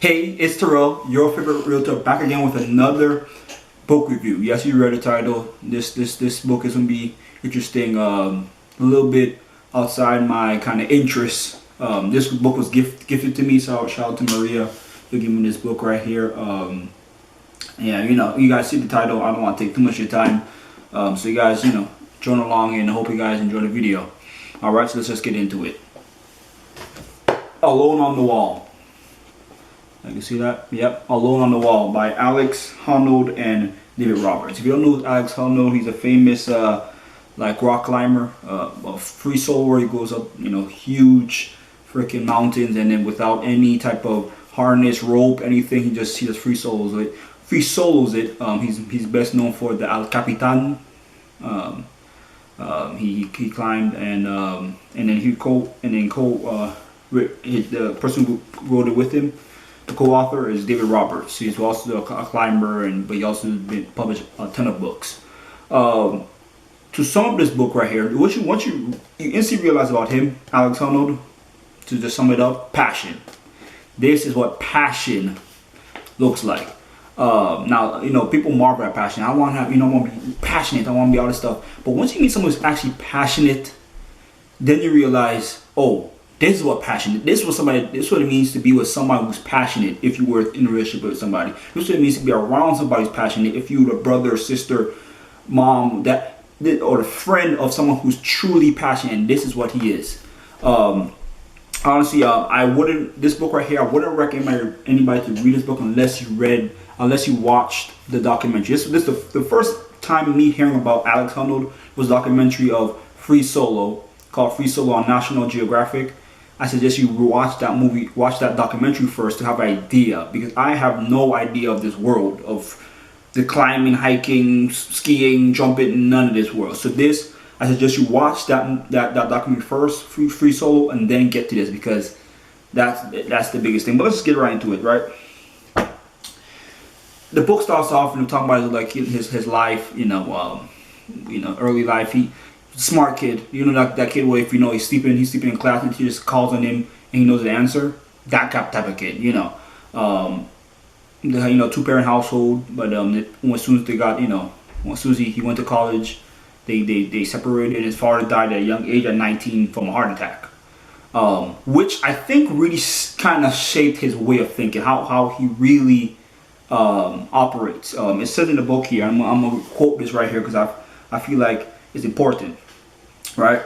Hey, it's Terell, your favorite realtor, back again with another book review. Yes, you read the title. This book is gonna be interesting. A little bit outside my kind of interests. This book was gifted to me, so shout out to Maria for giving me this book right here. Yeah, you guys see the title. I don't want to take too much of your time, so you guys, join along, and I hope you guys enjoy the video. All right, so let's just get into it. Alone on the Wall. You can see that? Yep. Alone on the Wall by Alex Honnold and David Robberts. If you don't know Alex Honnold, he's a famous like rock climber, a free solo where he goes up, huge freaking mountains, and then without any type of harness, rope, anything, he just free solos it. He's best known for the El Capitan. He climbed and then the person who wrote it with him. The co-author is David Robberts. He's also a climber, but he also been published a ton of books. To sum up this book right here, once you instantly realize about him, Alex Honnold, to just sum it up, passion. This is what passion looks like. Now, people marvel at passion. I want to be passionate. I want to be all this stuff. But once you meet someone who's actually passionate, then you realize, oh, this is what passionate. This is what it means to be with somebody who's passionate. If you were in a relationship with somebody, this is what it means to be around somebody who's passionate. If you're the brother, sister, mom, or the friend of someone who's truly passionate, and this is what he is. Honestly, this book right here, I wouldn't recommend anybody to read this book unless you watched the documentary. This is the first time me hearing about Alex Honnold was a documentary of Free Solo, called Free Solo on National Geographic. I suggest you watch that documentary first to have an idea, because I have no idea of this world of the climbing, hiking, skiing, jumping, none of this world. So I suggest you watch that documentary first, free solo, and then get to this, because that's the biggest thing. But let's just get right into it, right? The book starts off and talking about like his life, early life. He smart kid, that kid where if he's sleeping in class and he just calls on him and he knows the answer. That type of kid, two-parent household, but as soon as they got, as soon as he went to college, they separated. His father died at a young age, at 19, from a heart attack, which I think really kind of shaped his way of thinking, how he really operates. It says in the book here, I'm gonna quote this right here because I feel like it's important. Right?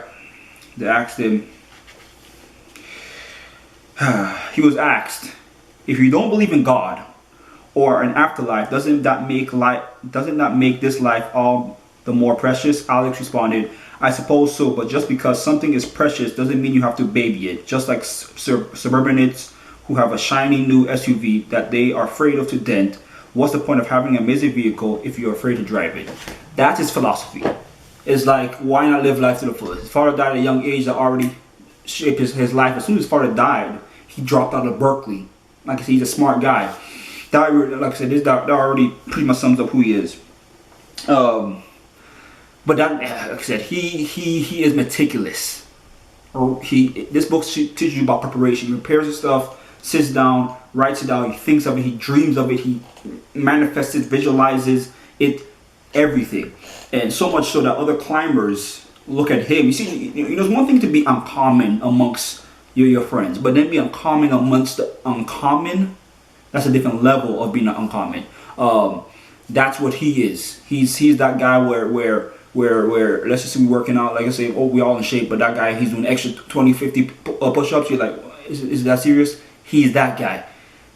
They asked him, he was asked, if you don't believe in God or an afterlife, doesn't that make this life all the more precious? Alex responded, I suppose so, but just because something is precious doesn't mean you have to baby it. Just like suburbanites who have a shiny new SUV that they are afraid of to dent, what's the point of having an amazing vehicle if you're afraid to drive it? That's his philosophy. It's like, why not live life to the fullest? His father died at a young age that already shaped his life. As soon as his father died, he dropped out of Berkeley. Like I said, he's a smart guy. Like I said, that already pretty much sums up who he is. But like I said, he is meticulous. This book teaches you about preparation. He prepares his stuff, sits down, writes it down. He thinks of it. He dreams of it. He manifests it, visualizes it. Everything, and so much so that other climbers look at him. You see, it's one thing to be uncommon amongst your friends, but then be uncommon amongst the uncommon. That's a different level of being uncommon. That's what he is. He's that guy where let's just say we're working out. Like I say, we all in shape, but that guy, he's doing extra 20, 50 push-ups. You're like, is that serious? He's that guy.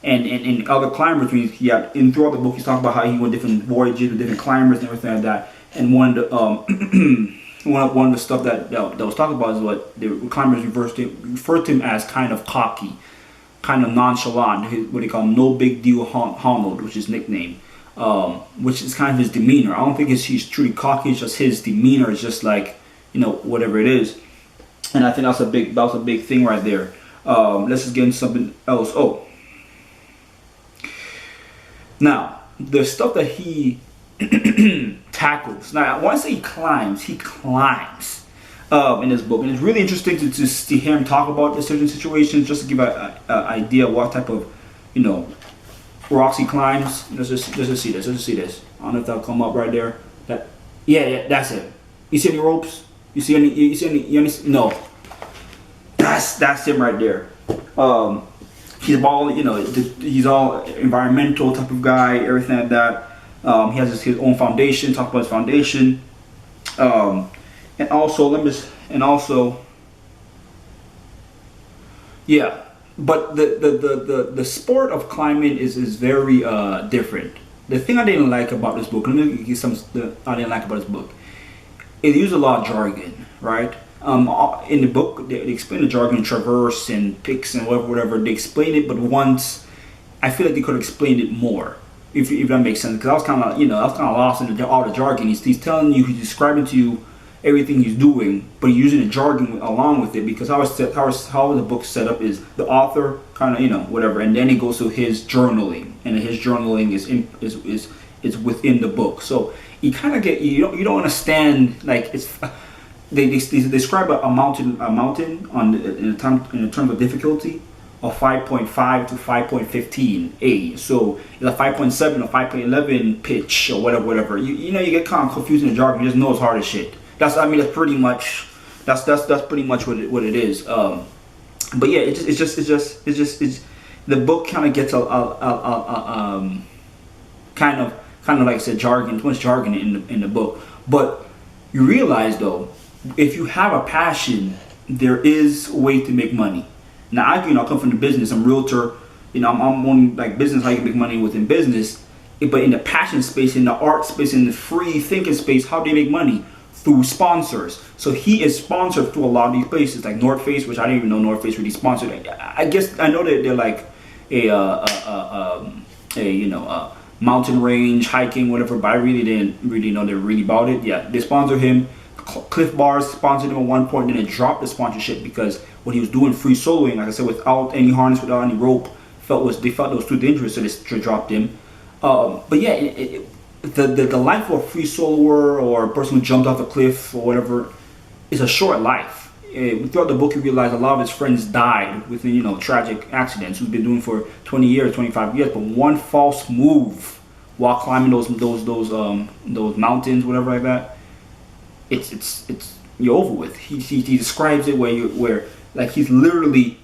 And other climbers, throughout the book, he's talking about how he went different voyages with different climbers and everything like that. And one of the stuff that was talked about is what the climbers referred to him as kind of cocky, kind of nonchalant, what they call no big deal Honnold, which is his nickname, which is kind of his demeanor. I don't think he's truly cocky. It's just his demeanor is just like, whatever it is. And I think that was a big thing right there. Let's just get into something else. Now, the stuff that he tackles. Now, when I say he climbs in this book. And it's really interesting to hear him talk about the certain situations, just to give an idea of what type of you know, rocks he climbs. Let's just see this. Let's just see this. I don't know if that'll come up right there. That, yeah, that's it. You see any ropes? You see any? No. That's him right there. He's all, you know, he's all environmental type of guy, everything like that. He has his own foundation. Talk about his foundation. And also, yeah. But the sport of climbing is very different. The thing I didn't like about this book, let me give some. I didn't like about this book. It used a lot of jargon, right? In the book, they explain the jargon, traverse and picks and whatever. They explain it, but once I feel like they could have explained it more, if that makes sense. Because I was kind of, lost in all the jargon. He's telling you, he's describing to you everything he's doing, but he's using the jargon along with it. Because how the book set up is the author kind of, whatever, and then he goes to his journaling, and his journaling is within the book. So you kind of get you don't understand, like, it's. They describe a mountain in terms of difficulty of 5.5 to 5.15 A. So it's a 5.7 or 5.11 pitch or whatever. You get kind of confused in the jargon. You just know it's hard as shit. That's pretty much what it is. But yeah, it's just the book kind of gets kind of like I said, jargon. Too much jargon in the book. But you realize though, if you have a passion, there is a way to make money. Now, I come from the business. I'm a realtor. I'm on like business, how you can make money within business. But in the passion space, in the art space, in the free thinking space, how do they make money? Through sponsors. So he is sponsored through a lot of these places, like North Face, which I didn't even know North Face really sponsored. I guess I know that they're like a mountain range hiking, whatever. But I really didn't really know they're really about it. Yeah, they sponsor him. Cliff Bars sponsored him at one point, then it dropped the sponsorship because when he was doing free soloing, like I said, without any harness, without any rope, they felt it was too dangerous, so they dropped him. But yeah, the life of a free soloer or a person who jumped off a cliff or whatever is a short life. Throughout the book, you realize a lot of his friends died within tragic accidents. Who's been doing for 20 years, 25 years, but one false move while climbing those mountains, whatever like that. It's you're over with. He describes it where like he's literally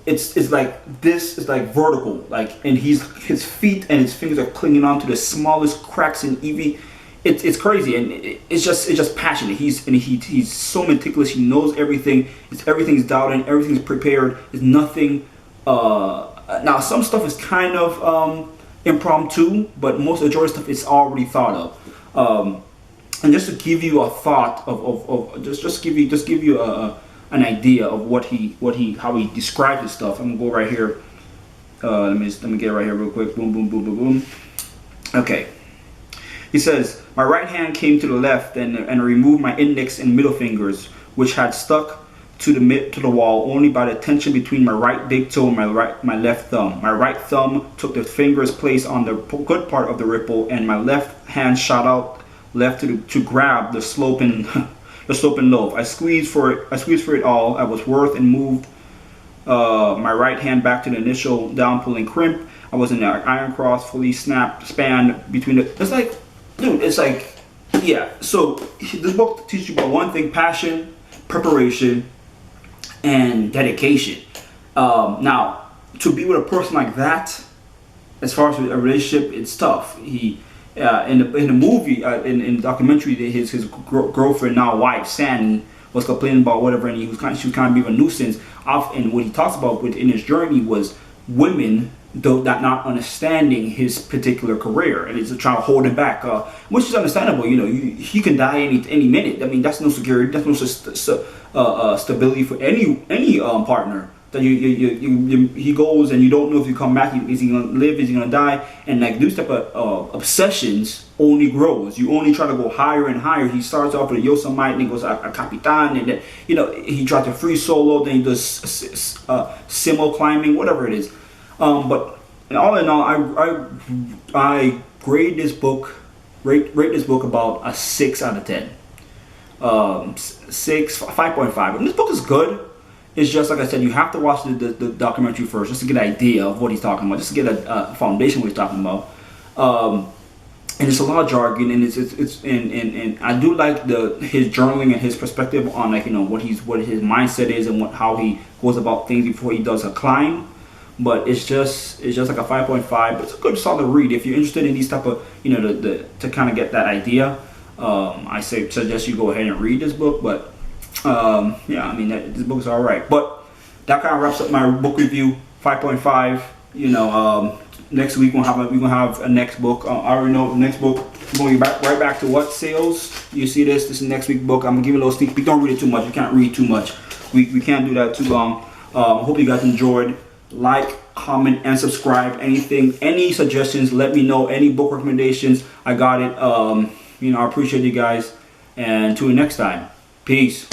it's like this is like vertical, like, and his feet and his fingers are clinging on to the smallest cracks in EV. It's crazy, and it's just passionate. He's so meticulous. He knows everything. Everything's dialed in. Everything's prepared. There's nothing. Now some stuff is kind of impromptu, but most of the majority stuff is already thought of. And just to give you a thought of just give you an idea of how he described his stuff. I'm gonna go right here. Let me get it right here real quick. Boom, boom, boom, boom, boom. Okay. He says, my right hand came to the left and removed my index and middle fingers, which had stuck to the wall only by the tension between my right big toe and my left thumb. My right thumb took the finger's place on the good part of the ripple, and my left hand shot out left to grab the sloping loaf. I squeezed for it all I was worth and moved my right hand back to the initial down pulling crimp. I was in the iron cross, fully spanned between the. It's like, dude, it's like, yeah. So this book teaches you about one thing: passion, preparation, and dedication. Now, to be with a person like that, as far as a relationship, it's tough. In the movie, in the documentary, his girlfriend, now wife, Sandy, was complaining about whatever, and she was kind of being a nuisance. And what he talks about in his journey was women that not understanding his particular career, and it's trying to hold him back, which is understandable. He can die any minute. I mean, that's no security, that's no stability for any partner. That he goes and you don't know if you come back. Is he gonna live? Is he gonna die? And like these type of obsessions only grows. You only try to go higher and higher. He starts off with a Yosemite, and he goes a Capitan, and then he tries to free solo. Then he does simo climbing, whatever it is. But all in all, I grade this book, rate this book about a 6 out of 10. 5.5. And this book is good. it's just like I said, you have to watch the documentary first just to get an idea of what he's talking about, just to get a foundation of what he's talking about. And it's a lot of jargon, and and I do like his journaling and his perspective on, like, you know, what his mindset is and how he goes about things before he does a climb. But it's just like a 5.5. But it's a good solid read if you're interested in these type of, you know, to kind of get that idea. I suggest you go ahead and read this book. But yeah, I mean, this book is all right. But that kind of wraps up my book review. 5.5. You know, next week we're gonna have a next book. I already know the next book. We're going right back to what sales. You see this? This is the next week book. I'm gonna give you a little sneak peek. Don't read it too much. You can't read too much. We can't do that too long. I hope you guys enjoyed. Like, comment, and subscribe. Any suggestions, let me know. Any book recommendations, I got it. You know, I appreciate you guys. And until next time, peace.